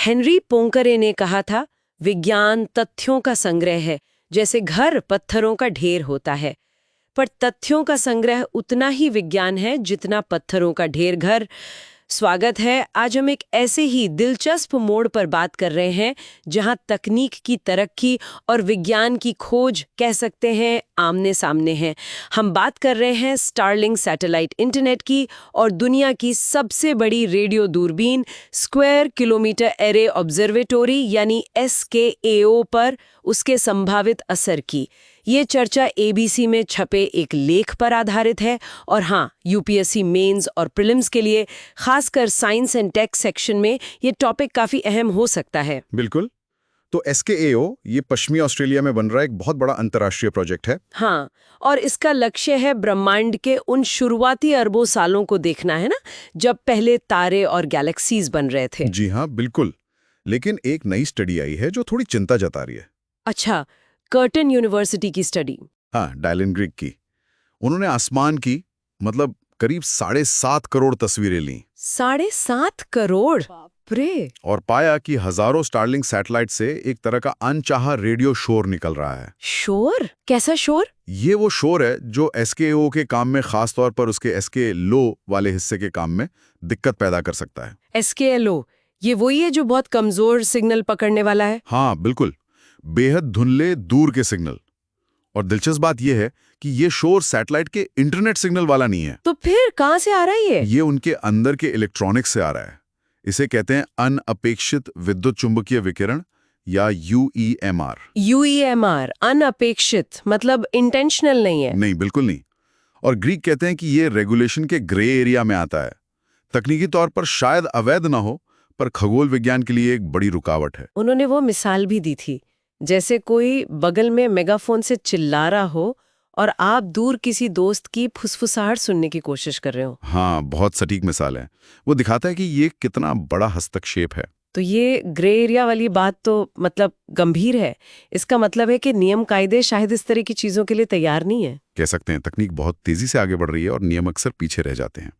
Henry पोंकरे ने कहा था, विज्ञान तथ्यों का संग्रह है, जैसे घर पत्थरों का ढेर होता है। पर तथ्यों का संग्रह उतना ही विज्ञान है जितना पत्थरों का ढेर घर। स्वागत है। आज हम एक ऐसे ही दिलचस्प मोड़ पर बात कर रहे हैं जहां तकनीक की तरक्की और विज्ञान की खोज कह सकते हैं आमने सामने हैं। हम बात कर रहे हैं स्टारलिंक सैटेलाइट इंटरनेट की और दुनिया की सबसे बड़ी रेडियो दूरबीन स्क्वायर किलोमीटर एरे ऑब्जर्वेटोरी यानी SKAO पर उसके संभावित असर की। ये चर्चा ABC में छपे एक लेख पर आधारित है और हाँ, UPSC मेंस और प्रीलिम्स के लिए खासकर साइंस एंड टेक सेक्शन में ये टॉपिक काफी अहम हो सकता है। बिल्कुल। तो SKAO ये पश्चिमी ऑस्ट्रेलिया में बन रहा एक बहुत बड़ा अंतर्राष्ट्रीय प्रोजेक्ट है। हाँ, और इसका लक्ष्य है ब्रह्मांड के उन शुरुआती अरबों सालों को देखना, है ना, जब पहले तारे और गैलेक्सीज बन रहे थे। जी हाँ, बिल्कुल। लेकिन एक नई स्टडी आई है जो थोड़ी चिंता जता रही है। अच्छा, कर्टन यूनिवर्सिटी की स्टडी। हाँ, डायलन ग्रिग की। उन्होंने आसमान की मतलब करीब 7.5 करोड़ तस्वीरें लीं 7.5 करोड़? बाप रे! और पाया कि हजारों स्टारलिंक सैटेलाइट से एक तरह का अनचाहा रेडियो शोर निकल रहा है। शोर? कैसा शोर? ये वो शोर है जो SKAO के काम में, खास तौर पर उसके SK लो वाले हिस्से के काम में दिक्कत पैदा कर सकता है। SKLO, ये वही है जो बहुत कमजोर सिग्नल पकड़ने वाला है? हाँ, बिल्कुल। बेहद धुंधले दूर के सिग्नल। और दिलचस्प बात यह है कि ये शोर सैटेलाइट के इंटरनेट सिग्नल वाला नहीं है। तो फिर कहां से आ रहा है ये? ये उनके अंदर के इलेक्ट्रॉनिक्स से आ रहा है। इसे कहते हैं अनअपेक्षित विद्युत चुंबकीय विकिरण या UEMR। UEMR, अनअपेक्षित, मतलब इंटेंशनल नहीं है? नहीं, बिल्कुल नहीं। और ग्रीक कहते हैं कि ये रेगुलेशन के ग्रे एरिया में आता है। तकनीकी तौर पर शायद अवैध ना हो, पर खगोल विज्ञान के लिए एक बड़ी रुकावट है। उन्होंने वो मिसाल भी दी थी, जैसे कोई बगल में मेगाफोन से चिल्ला रहा हो और आप दूर किसी दोस्त की फुसफुसाहट सुनने की कोशिश कर रहे हो। हाँ, बहुत सटीक मिसाल है। वो दिखाता है कि ये कितना बड़ा हस्तक्षेप है। तो ये ग्रे एरिया वाली बात तो मतलब गंभीर है। इसका मतलब है कि नियम कायदे शायद इस तरह की चीजों के लिए तैयार नहीं है। कह सकते हैं तकनीक बहुत तेजी से आगे बढ़ रही है और नियम अक्सर पीछे रह जाते हैं।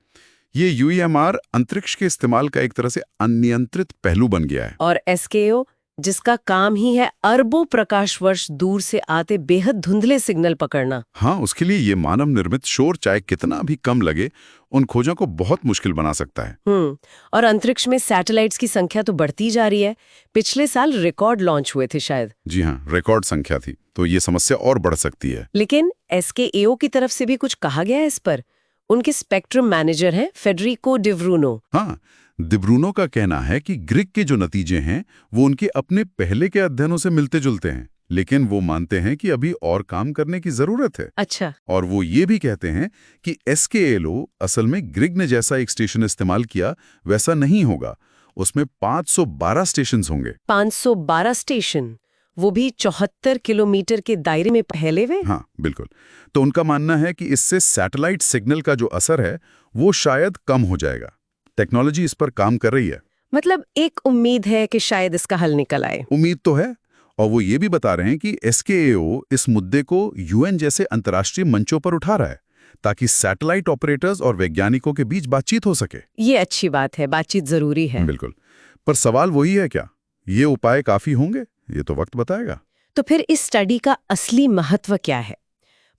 ये UEMR अंतरिक्ष के इस्तेमाल का एक तरह से अनियंत्रित पहलू बन गया है। और SKO, जिसका काम ही है अरबों प्रकाश वर्ष दूर से आते बेहद धुंधले सिग्नल पकड़ना। हाँ, उसके लिए ये मानव निर्मित शोर चाहे कितना भी कम लगे, उन खोजों को बहुत मुश्किल बना सकता है। और अंतरिक्ष में सैटेलाइट्स की संख्या तो बढ़ती जा रही है। पिछले साल रिकॉर्ड लॉन्च हुए थे शायद। जी हाँ, रिकॉर्ड संख्या थी, तो ये समस्या और बढ़ सकती है। लेकिन SKAO की तरफ से भी कुछ कहा गया है इस पर। उनके स्पेक्ट्रम मैनेजर हैं फेडरिको डिब्रूनो। हाँ, डिब्रूनो का कहना है कि ग्रिग के जो नतीजे हैं वो उनके अपने पहले के अध्ययनों से मिलते जुलते हैं, लेकिन वो मानते हैं कि अभी और काम करने की जरूरत है। अच्छा। और वो ये भी कहते हैं कि SKLO असल में ग्रिग ने जैसा एक स्टेशन इस्तेमाल किया वैसा नहीं होगा। उसमें 512 स्टेशन होंगे। 512 स्टेशन, वो भी 74 किलोमीटर के दायरे में फैले हुए? हाँ, बिल्कुल। तो उनका मानना है कि इससे सैटेलाइट सिग्नल का जो असर है वो शायद कम हो जाएगा। टेक्नोलॉजी इस पर काम कर रही है। मतलब एक उम्मीद है कि शायद इसका हल निकल आए। उम्मीद तो है। और वो ये भी बता रहे हैं कि SKAO इस मुद्दे को UN जैसे अंतर्राष्ट्रीय मंचों पर उठा रहा है ताकि सैटेलाइट ऑपरेटर्स और वैज्ञानिकों के बीच बातचीत हो सके। ये अच्छी बात है, बातचीत जरूरी है। बिल्कुल। पर सवाल वही है, क्या ये उपाय काफी होंगे? ये तो वक्त बताएगा। तो फिर इस स्टडी का असली महत्व क्या है?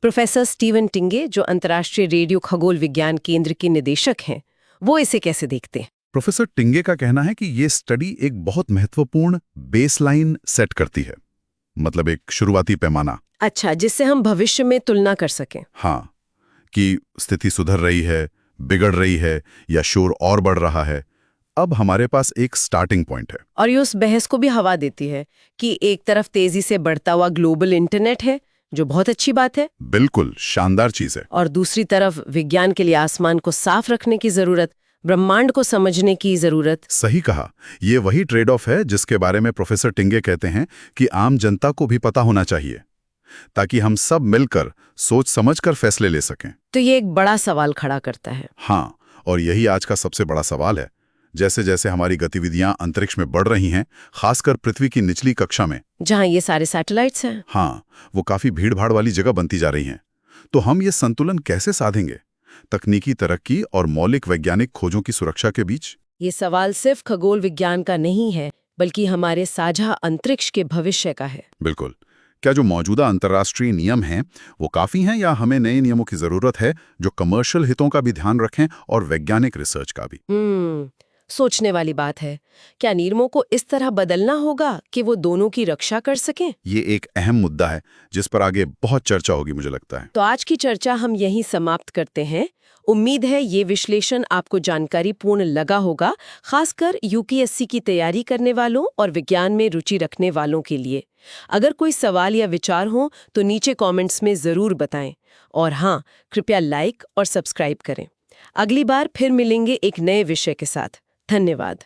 प्रोफेसर स्टीवन टिंगे, जो अंतर्राष्ट्रीय रेडियो खगोल विज्ञान केंद्र के निदेशक हैं, वो इसे कैसे देखते हैं? प्रोफेसर टिंगे का कहना है कि ये स्टडी एक बहुत महत्वपूर्ण बेसलाइन सेट करती है, मतलब एक शुरुआती पैमाना। अच्छा, जिससे हम भविष्य में तुलना कर सकें। हाँ, कि स्थिति सुधर रही है, बिगड़ रही है या शोर और बढ़ रहा है। अब हमारे पास एक स्टार्टिंग पॉइंट है। और ये उस बहस को भी हवा देती है कि एक तरफ तेजी से बढ़ता हुआ ग्लोबल इंटरनेट है, जो बहुत अच्छी बात है। बिल्कुल शानदार चीज है। और दूसरी तरफ विज्ञान के लिए आसमान को साफ रखने की जरूरत, ब्रह्मांड को समझने की जरूरत। सही कहा। ये वही ट्रेड ऑफ है जिसके बारे में प्रोफेसर टिंगे कहते हैं कि आम जनता को भी पता होना चाहिए, ताकि हम सब मिलकर सोच समझकर फैसले ले सकें। तो ये एक बड़ा सवाल खड़ा करता है। हाँ, और यही आज का सबसे बड़ा सवाल है। जैसे जैसे हमारी गतिविधियां अंतरिक्ष में बढ़ रही हैं, खासकर पृथ्वी की निचली कक्षा में, जहां ये सारे सैटेलाइट्स हैं, हाँ, वो काफी भीड़-भाड़ वाली जगह बनती जा रही हैं। तो हम ये संतुलन कैसे साधेंगे तकनीकी तरक्की और मौलिक वैज्ञानिक खोजों की सुरक्षा के बीच? ये सवाल सिर्फ खगोल विज्ञान का नहीं है, बल्कि हमारे साझा अंतरिक्ष के भविष्य का है। बिल्कुल। क्या जो मौजूदा अंतर्राष्ट्रीय नियम हैं वो काफ़ी हैं या हमें नए नियमों की ज़रूरत है जो कमर्शियल हितों का भी ध्यान रखें और वैज्ञानिक रिसर्च का भी? सोचने वाली बात है। क्या नियमों को इस तरह बदलना होगा कि वो दोनों की रक्षा कर सकें? ये एक अहम मुद्दा है जिस पर आगे बहुत चर्चा होगी मुझे लगता है। तो आज की चर्चा हम यहीं समाप्त करते हैं। उम्मीद है ये विश्लेषण आपको जानकारीपूर्ण लगा होगा, खासकर यूपीएससी की तैयारी करने वालों और विज्ञान में रुचि रखने वालों के लिए। अगर कोई सवाल या विचार हो तो नीचे कमेंट्स में ज़रूर बताएं। और हाँ, कृपया लाइक और सब्सक्राइब करें। अगली बार फिर मिलेंगे एक नए विषय के साथ। धन्यवाद।